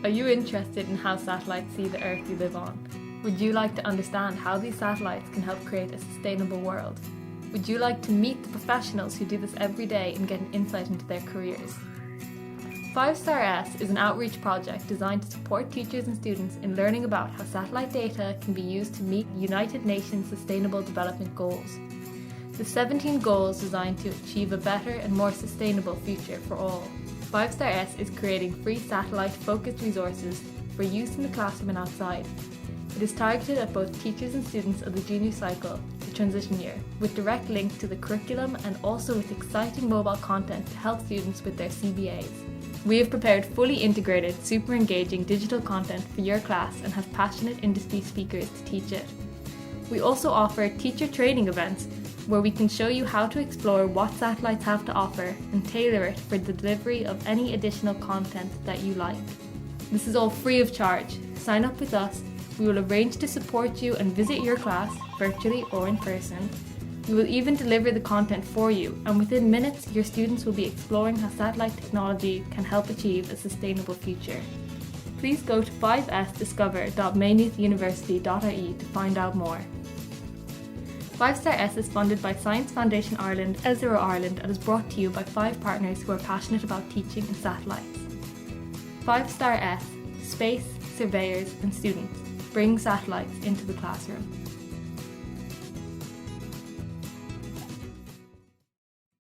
Are you interested in how satellites see the Earth you live on? Would you like to understand how these satellites can help create a sustainable world? Would you like to meet the professionals who do this every day and get an insight into their careers? 5-Star S is an outreach project designed to support teachers and students in learning about how satellite data can be used to meet United Nations Sustainable Development Goals. The 17 goals designed to achieve a better and more sustainable future for all. 5-Star S is creating free satellite-focused resources for use in the classroom and outside. It is targeted at both teachers and students of the junior cycle, the transition year, with direct links to the curriculum and also with exciting mobile content to help students with their CBAs. We have prepared fully integrated, super engaging digital content for your class and have passionate industry speakers to teach it. We also offer teacher training events where we can show you how to explore what satellites have to offer and tailor it for the delivery of any additional content that you like. This is all free of charge. Sign up with us. We will arrange to support you and visit your class, virtually or in person. We will even deliver the content for you, and within minutes your students will be exploring how satellite technology can help achieve a sustainable future. Please go to 5sdiscover.maynoothuniversity.ie to find out more. 5-Star S is funded by Science Foundation Ireland, Ezra Ireland, and is brought to you by 5 partners who are passionate about teaching in satellites. 5-Star S, space, surveyors and students bring satellites into the classroom.